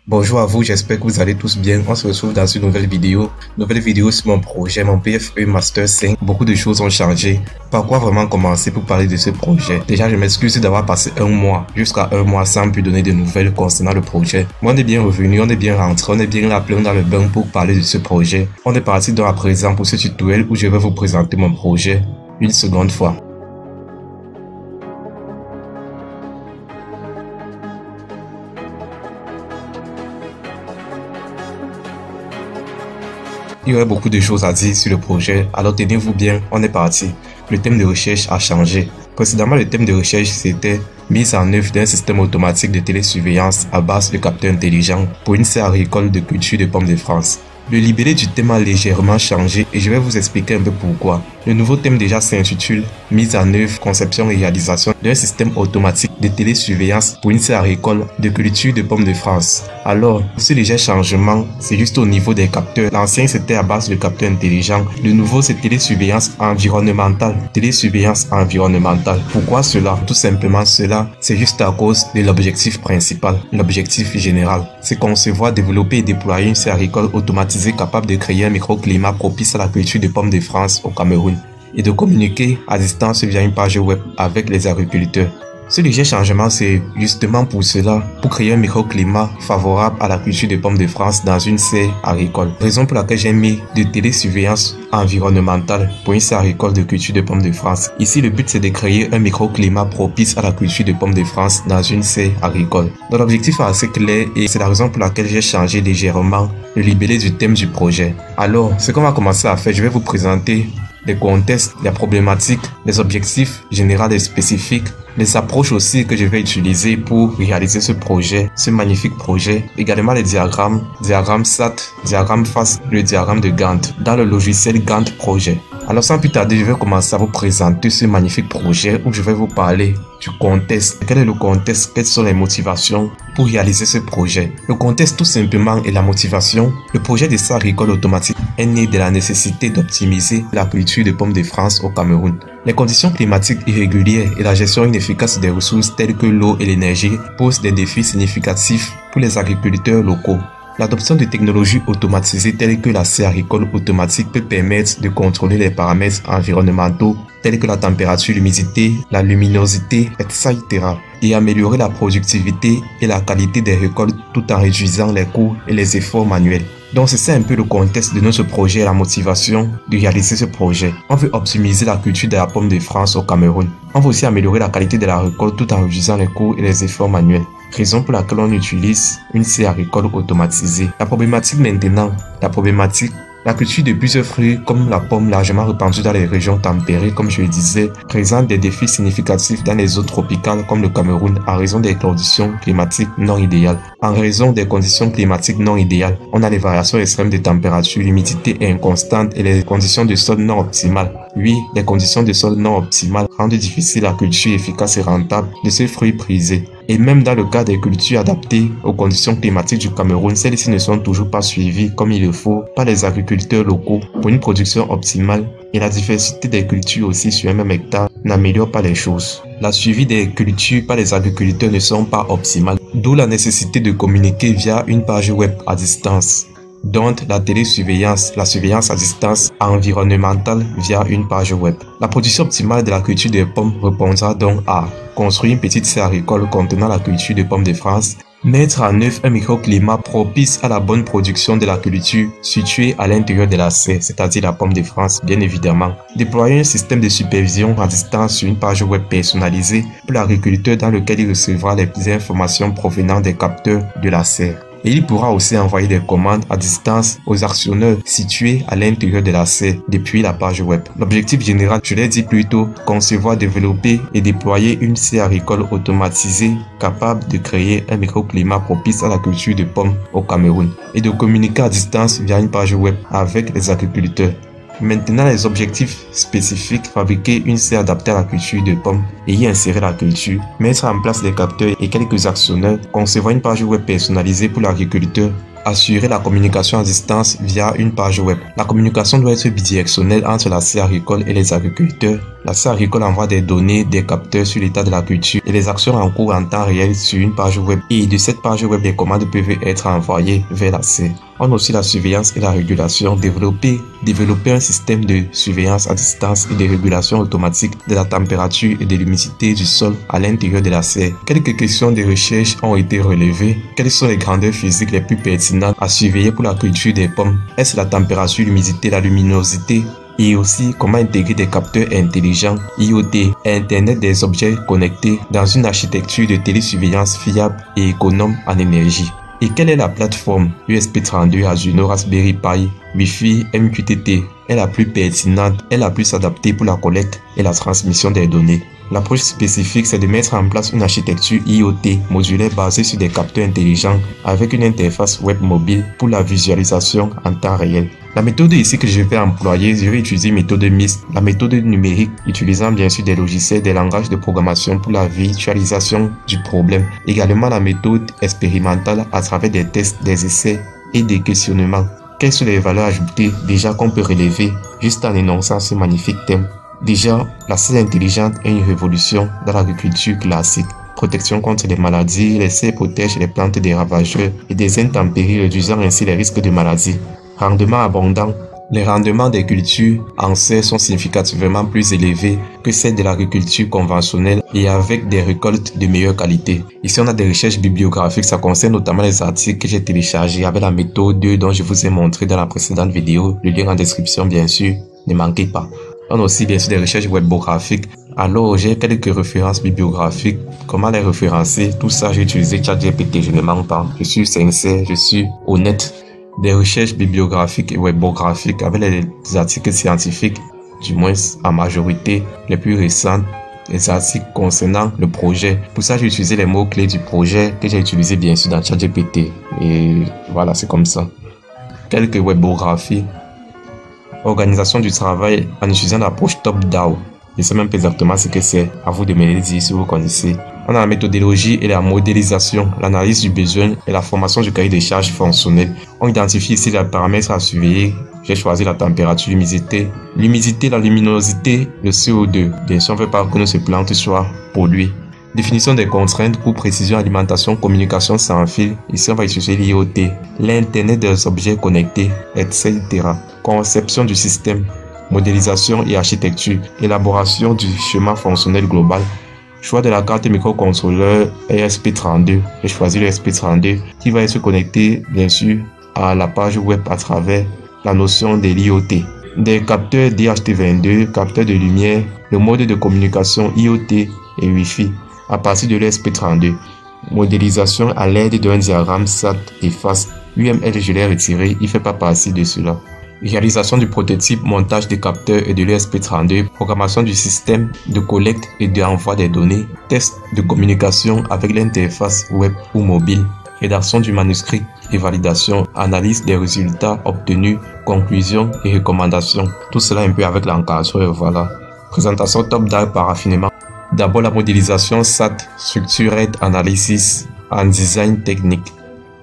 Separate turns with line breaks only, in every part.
Bonjour à vous, j'espère que vous allez tous bien. On se retrouve dans une nouvelle vidéo. Nouvelle vidéo sur mon projet, mon PFE Master 5. Beaucoup de choses ont changé. Par quoi vraiment commencer pour parler de ce projet? Déjà, je m'excuse d'avoir passé jusqu'à un mois sans plus donner de nouvelles concernant le projet. Mais on est bien revenu, on est bien rentré, on est bien là plein dans le bain pour parler de ce projet. On est parti donc à présent pour ce tutoriel où je vais vous présenter mon projet une seconde fois. Il y aurait beaucoup de choses à dire sur le projet, alors tenez-vous bien, on est parti. Le thème de recherche a changé. Précédemment, le thème de recherche c'était mise en œuvre d'un système automatique de télésurveillance à base de capteurs intelligents pour une serre agricole de culture de pommes de France. Le libellé du thème a légèrement changé et je vais vous expliquer un peu pourquoi. Le nouveau thème déjà s'intitule mise en œuvre, conception et réalisation d'un système automatique de télésurveillance pour une serre agricole de culture de pommes de France. Alors, ce léger changement, c'est juste au niveau des capteurs. L'ancien c'était à base de capteurs intelligents. Le nouveau c'est télésurveillance environnementale. Télésurveillance environnementale. Pourquoi cela? Tout simplement cela, c'est juste à cause de l'objectif principal, l'objectif général. C'est concevoir, développer et déployer une serre agricole automatisée capable de créer un microclimat propice à la culture de pommes de France au Cameroun et de communiquer à distance via une page web avec les agriculteurs. Ce léger changement, c'est justement pour cela, pour créer un microclimat favorable à la culture des pommes de France dans une serre agricole. Raison pour laquelle j'ai mis de télésurveillance environnementale pour une serre agricole de culture de pommes de France. Ici, le but c'est de créer un microclimat propice à la culture de pommes de France dans une serre agricole. Donc l'objectif est assez clair et c'est la raison pour laquelle j'ai changé légèrement le libellé du thème du projet. Alors, ce qu'on va commencer à faire, je vais vous présenter les contextes, les problématiques, les objectifs généraux et spécifiques, les approches aussi que je vais utiliser pour réaliser ce projet, ce magnifique projet. Également les diagrammes SAT, diagramme FAST, le diagramme de Gantt dans le logiciel Gantt Projet. Alors sans plus tarder, je vais commencer à vous présenter ce magnifique projet où je vais vous parler du contexte. Quel est le contexte? Quelles sont les motivations pour réaliser ce projet? Le contexte tout simplement est la motivation. Le projet de serre agricole automatique est né de la nécessité d'optimiser la culture de pommes de France au Cameroun. Les conditions climatiques irrégulières et la gestion inefficace des ressources telles que l'eau et l'énergie posent des défis significatifs pour les agriculteurs locaux. L'adoption de technologies automatisées telles que la serre agricole automatique peut permettre de contrôler les paramètres environnementaux tels que la température, l'humidité, la luminosité, etc. et améliorer la productivité et la qualité des récoltes tout en réduisant les coûts et les efforts manuels. Donc c'est ça un peu le contexte de notre projet et la motivation de réaliser ce projet. On veut optimiser la culture de la pomme de France au Cameroun. On veut aussi améliorer la qualité de la récolte tout en réduisant les coûts et les efforts manuels. Raison pour laquelle on utilise une serre agricole automatisée. La problématique maintenant, la culture de plusieurs fruits comme la pomme largement répandue dans les régions tempérées, comme je le disais, présente des défis significatifs dans les zones tropicales comme le Cameroun en raison des conditions climatiques non idéales. En raison des conditions climatiques non idéales, on a les variations extrêmes de température, l'humidité est inconstante et les conditions de sol non optimales. Oui, les conditions de sol non optimales rendent difficile la culture efficace et rentable de ces fruits prisés. Et même dans le cas des cultures adaptées aux conditions climatiques du Cameroun, celles-ci ne sont toujours pas suivies comme il le faut par les agriculteurs locaux pour une production optimale et la diversité des cultures aussi sur un même hectare n'améliore pas les choses. La suivi des cultures par les agriculteurs ne sont pas optimales, d'où la nécessité de communiquer via une page web à distance. Donc la télésurveillance, la surveillance à distance environnementale via une page web. La production optimale de la culture des pommes répondra donc à construire une petite serre agricole contenant la culture de pommes de France, mettre en œuvre un microclimat propice à la bonne production de la culture située à l'intérieur de la serre, c'est-à-dire la pomme de France bien évidemment, déployer un système de supervision à distance sur une page web personnalisée pour l'agriculteur dans lequel il recevra les informations provenant des capteurs de la serre. Et il pourra aussi envoyer des commandes à distance aux actionneurs situés à l'intérieur de la serre depuis la page web. L'objectif général, je l'ai dit plus tôt, concevoir, développer et déployer une serre agricole automatisée capable de créer un microclimat propice à la culture de pommes au Cameroun et de communiquer à distance via une page web avec les agriculteurs. Maintenant, les objectifs spécifiques: fabriquer une serre adaptée à la culture de pommes et y insérer la culture, mettre en place des capteurs et quelques actionneurs, concevoir une page web personnalisée pour l'agriculteur, assurer la communication à distance via une page web. La communication doit être bidirectionnelle entre la serre agricole et les agriculteurs. La serre agricole envoie des données, des capteurs sur l'état de la culture et les actions en cours en temps réel sur une page web. Et de cette page web, les commandes peuvent être envoyées vers la serre. On a aussi la surveillance et la régulation. Développer un système de surveillance à distance et de régulation automatique de la température et de l'humidité du sol à l'intérieur de la serre. Quelques questions de recherche ont été relevées. Quelles sont les grandeurs physiques les plus pertinentes à surveiller pour la culture des pommes? Est-ce la température, l'humidité, la luminosité? Et aussi, comment intégrer des capteurs intelligents, IoT, Internet des objets connectés dans une architecture de télésurveillance fiable et économe en énergie. Et quelle est la plateforme USB32, Arduino, Raspberry Pi, Wi-Fi, MQTT est la plus pertinente, est la plus adaptée pour la collecte et la transmission des données? L'approche spécifique, c'est de mettre en place une architecture IoT modulaire basée sur des capteurs intelligents avec une interface web mobile pour la visualisation en temps réel. La méthode ici que je vais employer, je vais utiliser une méthode mixte, la méthode numérique, utilisant bien sûr des logiciels, des langages de programmation pour la virtualisation du problème. Également la méthode expérimentale à travers des tests, des essais et des questionnements. Quelles sont les valeurs ajoutées déjà qu'on peut relever juste en énonçant ce magnifique thème? Déjà, la serre intelligente est une révolution dans l'agriculture classique. Protection contre les maladies, les serres protègent les plantes des ravageurs et des intempéries, réduisant ainsi les risques de maladies. Rendement abondant. Les rendements des cultures en serre sont significativement plus élevés que celles de l'agriculture conventionnelle et avec des récoltes de meilleure qualité. Ici, on a des recherches bibliographiques, ça concerne notamment les articles que j'ai téléchargés avec la méthode 2 dont je vous ai montré dans la précédente vidéo. Le lien en description, bien sûr, ne manquez pas. On a aussi bien sûr des recherches webographiques. Alors j'ai quelques références bibliographiques. Comment les référencer? Tout ça, j'ai utilisé ChatGPT, je ne mens pas. Je suis sincère, je suis honnête. Des recherches bibliographiques et webographiques avec les articles scientifiques, du moins en majorité les plus récents, les articles concernant le projet. Pour ça, j'ai utilisé les mots-clés du projet que j'ai utilisé bien sûr dans ChatGPT. Et voilà, c'est comme ça. Quelques webographies. Organisation du travail en utilisant l'approche top-down. Je ne sais même pas exactement ce que c'est. À vous de me le dire si vous connaissez. On a la méthodologie et la modélisation, l'analyse du besoin et la formation du cahier des charges fonctionnel. On identifie ici les paramètres à surveiller. J'ai choisi la température, l'humidité, la luminosité, le CO2. Bien sûr, on ne veut pas que nos plantes soient polluées. Définition des contraintes, coût, précision, alimentation, communication sans fil. Ici, on va utiliser l'IoT, l'Internet des objets connectés, etc. Conception du système, modélisation et architecture, élaboration du schéma fonctionnel global. Choix de la carte microcontrôleur ESP32. J'ai choisi le ESP32 qui va être connecté bien sûr à la page web à travers la notion de l'IoT. Des capteurs DHT22, capteurs de lumière, le mode de communication IoT et Wi-Fi à partir de l'ESP32. Modélisation à l'aide d'un diagramme SAT et face. UML, je l'ai retiré, il ne fait pas partie de cela. Réalisation du prototype, montage des capteurs et de l'ESP32, programmation du système de collecte et d'envoi des données, test de communication avec l'interface web ou mobile, rédaction du manuscrit et validation, analyse des résultats obtenus, conclusions et recommandations. Tout cela un peu avec l'encadreur, voilà. Présentation top-down par raffinement. D'abord la modélisation SAT, Structured Analysis en design technique.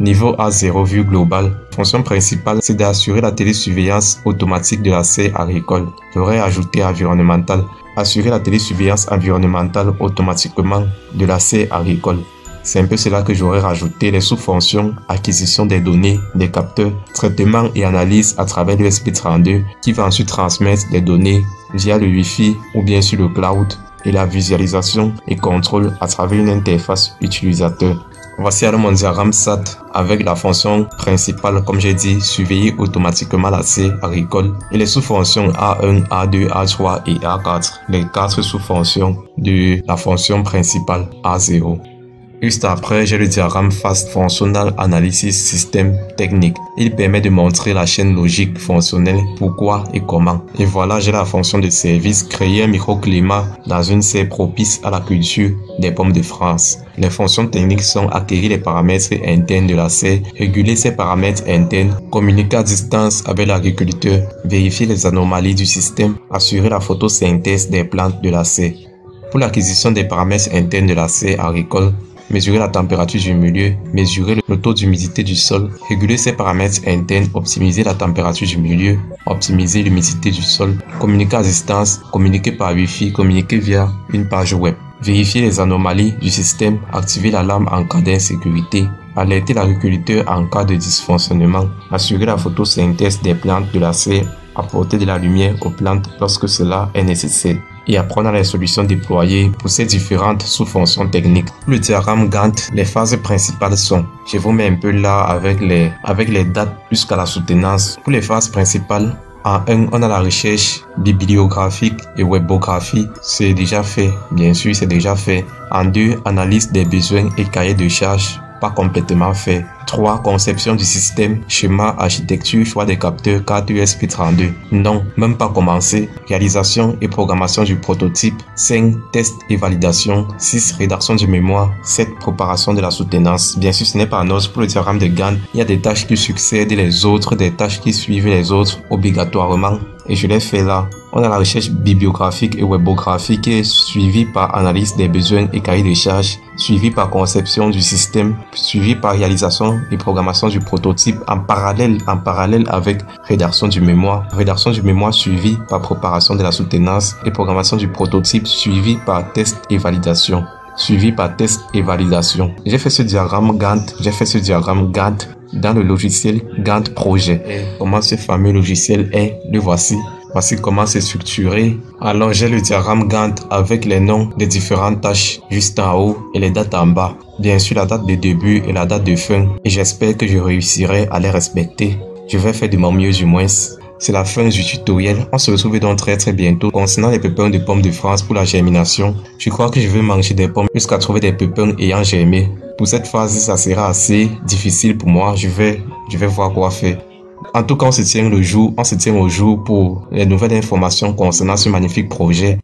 Niveau A0, vue globale. Fonction principale, c'est d'assurer la télésurveillance automatique de la serre agricole. J'aurais ajouté environnemental. Assurer la télésurveillance environnementale automatiquement de la serre agricole. C'est un peu cela que j'aurais rajouté. Les sous-fonctions, acquisition des données, des capteurs, traitement et analyse à travers le ESP32 qui va ensuite transmettre des données via le Wi-Fi ou bien sur le cloud et la visualisation et contrôle à travers une interface utilisateur. Voici alors mon diagramme SAT avec la fonction principale, comme j'ai dit, surveiller automatiquement la serre agricole et les sous-fonctions A1, A2, A3 et A4, les 4 sous-fonctions de la fonction principale A0. Juste après, j'ai le diagramme Fast Functional Analysis System Technique. Il permet de montrer la chaîne logique fonctionnelle, pourquoi et comment. Et voilà, j'ai la fonction de service, créer un microclimat dans une serre propice à la culture des pommes de France. Les fonctions techniques sont acquérir les paramètres internes de la serre, réguler ces paramètres internes, communiquer à distance avec l'agriculteur, vérifier les anomalies du système, assurer la photosynthèse des plantes de la serre. Pour l'acquisition des paramètres internes de la serre agricole, mesurer la température du milieu, mesurer le taux d'humidité du sol, réguler ces paramètres internes, optimiser la température du milieu, optimiser l'humidité du sol, communiquer à distance, communiquer par Wi-Fi, communiquer via une page web, vérifier les anomalies du système, activer l'alarme en cas d'insécurité, alerter l'agriculteur en cas de dysfonctionnement, assurer la photosynthèse des plantes de la serre, apporter de la lumière aux plantes lorsque cela est nécessaire et apprendre les solutions déployées pour ces différentes sous-fonctions techniques. Pour le diagramme Gantt, les phases principales sont, je vous mets un peu là avec les dates jusqu'à la soutenance. Pour les phases principales, en 1, on a la recherche bibliographique et webographie, c'est déjà fait, bien sûr c'est déjà fait. En 2, analyse des besoins et cahier de charges, pas complètement fait. 3. Conception du système, schéma, architecture, choix des capteurs, carte USB32. Non, même pas commencé. Réalisation et programmation du prototype. 5. Test et validation. 6. Rédaction du mémoire. 7. Préparation de la soutenance. Bien sûr, ce n'est pas un os pour le diagramme de Gantt. Il y a des tâches qui succèdent les autres, des tâches qui suivent les autres obligatoirement. Et je l'ai fait là. On a la recherche bibliographique et webographique qui est suivie par analyse des besoins et cahier de charges, suivie par conception du système, suivie par réalisation et programmation du prototype en parallèle avec rédaction du mémoire suivie par préparation de la soutenance et programmation du prototype suivie par test et validation. J'ai fait ce diagramme Gantt dans le logiciel Gantt Projet. Et comment ce fameux logiciel est, le voici. Voici comment c'est structuré. Alors j'ai le diagramme Gantt avec les noms des différentes tâches juste en haut et les dates en bas. Bien sûr la date de début et la date de fin. Et j'espère que je réussirai à les respecter. Je vais faire de mon mieux du moins. C'est la fin du tutoriel. On se retrouve donc très bientôt concernant les pépins de pommes de France pour la germination. Je crois que je vais manger des pommes jusqu'à trouver des pépins ayant germé. Pour cette phase, ça sera assez difficile pour moi. Je vais voir quoi faire. En tout cas, on se tient au jour pour les nouvelles informations concernant ce magnifique projet.